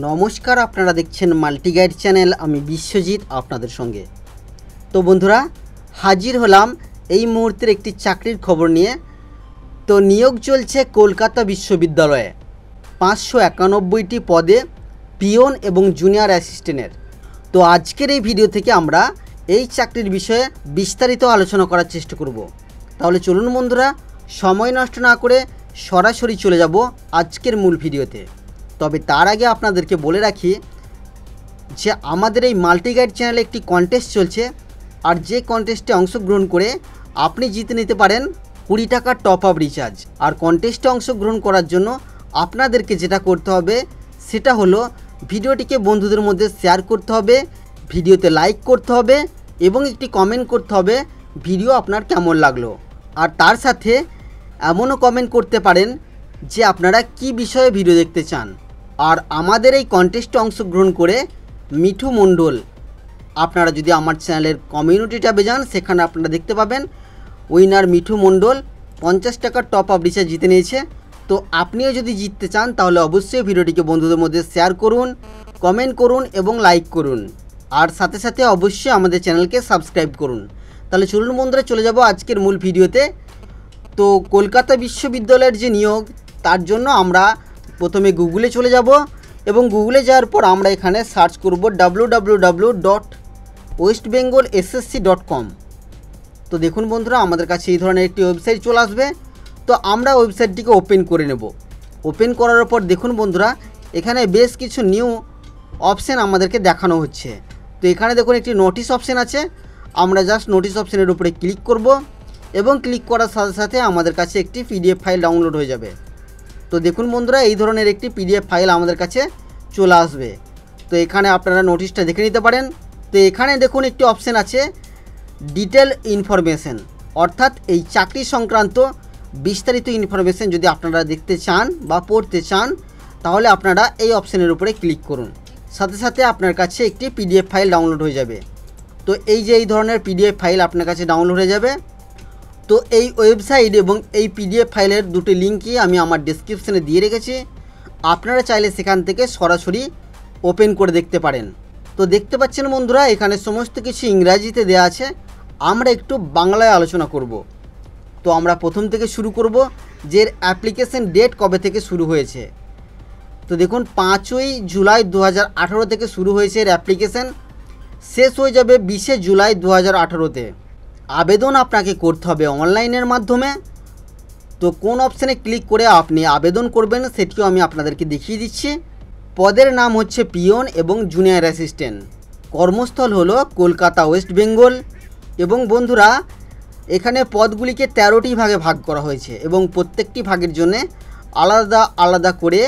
নমস্কার, আপনারা দেখছেন মাল্টি গাইড চ্যানেল। আমি বিশ্বজিৎ আপনাদের সঙ্গে। তো বন্ধুরা, হাজির হলাম এই মুহূর্তের একটি চাকরির খবর নিয়ে। তো নিয়োগ চলছে কলকাতা বিশ্ববিদ্যালয়ে 591টি পদে পিয়ন এবং জুনিয়র অ্যাসিস্ট্যান্টের। তো আজকের এই ভিডিও থেকে আমরা এই চাকরির বিষয়ে বিস্তারিত আলোচনা করার চেষ্টা করব। তাহলে চলুন বন্ধুরা, সময় নষ্ট না করে সরাসরি চলে যাব আজকের মূল ভিডিওতে। তবে তার আগে আপনাদেরকে বলে রাখি যে আমাদের এই মাল্টি গাইড চ্যানেলে একটি কন্টেস্ট চলছে, আর যে কন্টেস্টে অংশগ্রহণ করে আপনি জিতে নিতে পারেন 20 টাকার টপ আপ রিচার্জ। আর কন্টেস্টে অংশগ্রহণ করার জন্য আপনাদেরকে যেটা করতে হবে সেটা হলো ভিডিওটিকে বন্ধুদের মধ্যে শেয়ার করতে হবে, ভিডিওতে লাইক করতে হবে এবং একটি কমেন্ট করতে হবে ভিডিও আপনার কেমন লাগলো। আর তার সাথে এমনও কমেন্ট করতে পারেন যে আপনারা কি বিষয়ে ভিডিও দেখতে চান। আর আমাদের এই কন্টেস্টে অংশগ্রহণ করে মিঠু মণ্ডল, আপনারা যদি আমার চ্যানেলের কমিউনিটি ট্যাবে যান সেখানে আপনারা দেখতে পাবেন উইনার মিঠু মণ্ডল 50 টাকার টপ আপ রিচার্জ জিতে নিয়েছে। তো আপনিও যদি জিততে চান তাহলে অবশ্যই ভিডিওটিকে বন্ধুদের মধ্যে শেয়ার করুন, কমেন্ট করুন এবং লাইক করুন। আর সাথে সাথে অবশ্যই আমাদের চ্যানেলকে সাবস্ক্রাইব করুন। তাহলে চলুন বন্ধুরা, চলে যাব আজকের মূল ভিডিওতে। তো কলকাতা বিশ্ববিদ্যালয়ের যে নিয়োগ, তার জন্য আমরা প্রথমে গুগলে চলে যাব এবং গুগলে যাওয়ার পর আমরা এখানে সার্চ করব www.westbengalssc.com। তো দেখুন বন্ধুরা, আমাদের কাছে এই ধরনের একটি ওয়েবসাইট চলে আসবে। তো আমরা ওয়েবসাইটটিকে ওপেন করে নেব। ওপেন করার পর দেখুন বন্ধুরা, এখানে বেশ কিছু নিউ অপশান আমাদেরকে দেখানো হচ্ছে। তো এখানে দেখুন একটি নোটিশ অপশান আছে, আমরা জাস্ট নোটিশ অপশানের উপরে ক্লিক করব এবং ক্লিক করার সাথে সাথে আমাদের কাছে একটি পিডিএফ ফাইল ডাউনলোড হয়ে যাবে। তো দেখুন বন্ধুরা, এই ধরনের একটি পিডিএফ ফাইল আমাদের কাছে চলে আসবে। তো এখানে আপনারা নোটিশটা দেখে নিতে পারেন। তো এখানে দেখুন একটি অপশান আছে ডিটেল ইনফরমেশন, অর্থাৎ এই চাকরি সংক্রান্ত বিস্তারিত ইনফরমেশন যদি আপনারা দেখতে চান বা পড়তে চান তাহলে আপনারা এই অপশানের উপরে ক্লিক করুন। সাথে সাথে আপনার কাছে একটি পিডিএফ ফাইল ডাউনলোড হয়ে যাবে। তো এই যে এই ধরনের পিডিএফ ফাইল আপনার কাছে ডাউনলোড হয়ে যাবে। তো এই ওয়েবসাইট এবং এই পিডিএফ ফাইলের দুটি লিঙ্কই আমি আমার ডেসক্রিপশানে দিয়ে রেখেছি, আপনারা চাইলে সেখান থেকে সরাসরি ওপেন করে দেখতে পারেন। তো দেখতে পাচ্ছেন বন্ধুরা, এখানে সমস্ত কিছু ইংরাজিতে দেওয়া আছে, আমরা একটু বাংলায় আলোচনা করব। তো আমরা প্রথম থেকে শুরু করব যে অ্যাপ্লিকেশন ডেট কবে থেকে শুরু হয়েছে। তো দেখুন 5ই জুলাই 2018 থেকে শুরু হয়েছে এর অ্যাপ্লিকেশন, শেষ হয়ে যাবে 20শে জুলাই 2018-তে। আবেদন আপনাকে করতে হবে অনলাইনের মাধ্যমে। তো কোন অপশানে ক্লিক করে আপনি আবেদন করবেন সেটিও আমি আপনাদেরকে দেখিয়ে দিচ্ছি। পদের নাম হচ্ছে পিয়ন এবং জুনিয়র অ্যাসিস্ট্যান্ট। কর্মস্থল হলো কলকাতা ওয়েস্ট বেঙ্গল। এবং বন্ধুরা, এখানে পদগুলিকে 13টি ভাগে ভাগ করা হয়েছে এবং প্রত্যেকটি ভাগের জন্য আলাদা আলাদা করে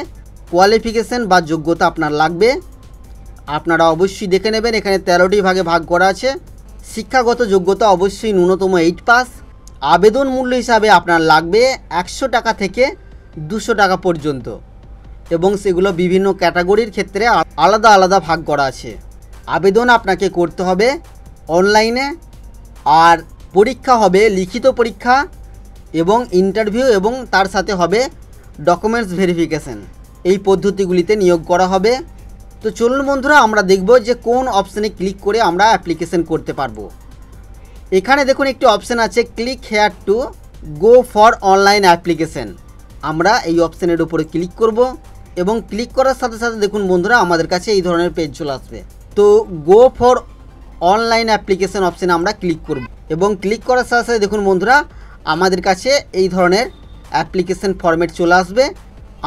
কোয়ালিফিকেশান বা যোগ্যতা আপনার লাগবে। আপনারা অবশ্যই দেখে নেবেন, এখানে 13টি ভাগে ভাগ করা আছে। শিক্ষাগত যোগ্যতা অবশ্যই ন্যূনতম 8 পাস। আবেদন মূল্য হিসাবে আপনার লাগবে 100 টাকা থেকে 200 টাকা পর্যন্ত, এবং সেগুলো বিভিন্ন ক্যাটাগরির ক্ষেত্রে আলাদা আলাদা ভাগ করা আছে। আবেদন আপনাকে করতে হবে অনলাইনে, আর পরীক্ষা হবে লিখিত পরীক্ষা এবং ইন্টারভিউ, এবং তার সাথে হবে ডকুমেন্টস ভেরিফিকেশান। এই পদ্ধতিগুলিতে নিয়োগ করা হবে। তো চলুন বন্ধুরা, আমরা দেখব যে কোন অপশানে ক্লিক করে আমরা অ্যাপ্লিকেশন করতে পারবো। এখানে দেখুন একটি অপশান আছে click here to go for online application. আমরা এই অপশানের উপরে ক্লিক করব এবং ক্লিক করার সাথে সাথে দেখুন বন্ধুরা, আমাদের কাছে এই ধরনের পেজ চলে আসবে। তো গো ফর অনলাইন অ্যাপ্লিকেশন অপশানে আমরা ক্লিক করব এবং ক্লিক করার সাথে সাথে দেখুন বন্ধুরা, আমাদের কাছে এই ধরনের অ্যাপ্লিকেশন ফর্মেট চলে আসবে।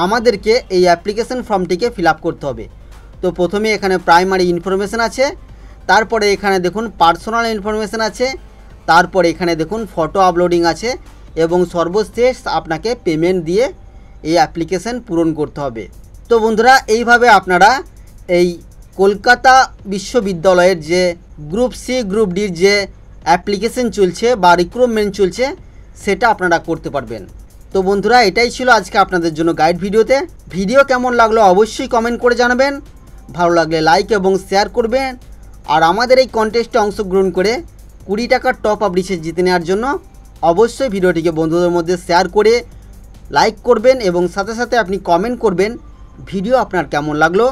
আমাদেরকে এই অ্যাপ্লিকেশন ফর্মটিকে ফিল আপ করতে হবে। তো প্রথমে এখানে প্রাইমারি ইনফরমেশান আছে, তারপরে এখানে দেখুন পার্সোনাল ইনফরমেশান আছে, তারপরে এখানে দেখুন ফটো আপলোডিং আছে, এবং সর্বশেষ আপনাকে পেমেন্ট দিয়ে এই অ্যাপ্লিকেশন পূরণ করতে হবে। তো বন্ধুরা, এইভাবে আপনারা এই কলকাতা বিশ্ববিদ্যালয়ের যে গ্রুপ সি গ্রুপ ডির যে অ্যাপ্লিকেশন চলছে বা রিক্রুটমেন্ট চলছে সেটা আপনারা করতে পারবেন। তো বন্ধুরা, এটাই ছিল আজকে আপনাদের জন্য গাইড ভিডিওতে। ভিডিও কেমন লাগলো অবশ্যই কমেন্ট করে জানাবেন, ভালো লাগলে লাইক এবং শেয়ার করবেন। আর আমাদের এই কন্টেস্টে অংশগ্রহণ করে 20 টাকার টপ আপ রিচার্জ জিতে নেওয়ার জন্য অবশ্যই ভিডিওটিকে বন্ধুদের মধ্যে শেয়ার করে লাইক করবেন, এবং সাথে সাথে আপনি কমেন্ট করবেন ভিডিও আপনার কেমন লাগলো।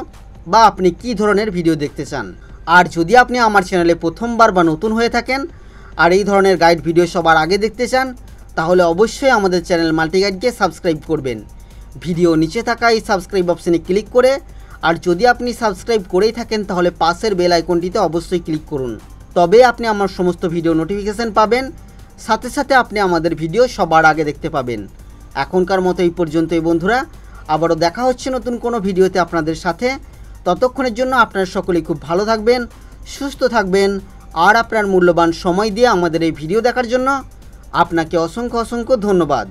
বা আপনি কী ধরনের ভিডিও দেখতে চান। আর যদি আপনি আমার চ্যানেলে প্রথমবার বা নতুন হয়ে থাকেন আর এই ধরনের গাইড ভিডিও সবার আগে দেখতে চান, তাহলে অবশ্যই আমাদের চ্যানেল মাল্টি গাইডকে সাবস্ক্রাইব করবেন। ভিডিও নিচে থাকা এই সাবস্ক্রাইব অপশানে ক্লিক করে, আর যদি আপনি সাবস্ক্রাইব করেই থাকেন তাহলে পাশের বেল আইকনটিতে অবশ্যই ক্লিক করুন। তবে আপনি আমার সমস্ত ভিডিও নোটিফিকেশান পাবেন, সাথে সাথে আপনি আমাদের ভিডিও সবার আগে দেখতে পাবেন। এখনকার মতো এই পর্যন্তই বন্ধুরা, আবারও দেখা হচ্ছে নতুন কোনো ভিডিওতে আপনাদের সাথে। ততক্ষণের জন্য আপনারা সকলেই খুব ভালো থাকবেন, সুস্থ থাকবেন, আর আপনার মূল্যবান সময় দিয়ে আমাদের এই ভিডিও দেখার জন্য আপনাকে অসংখ্য অসংখ্য ধন্যবাদ।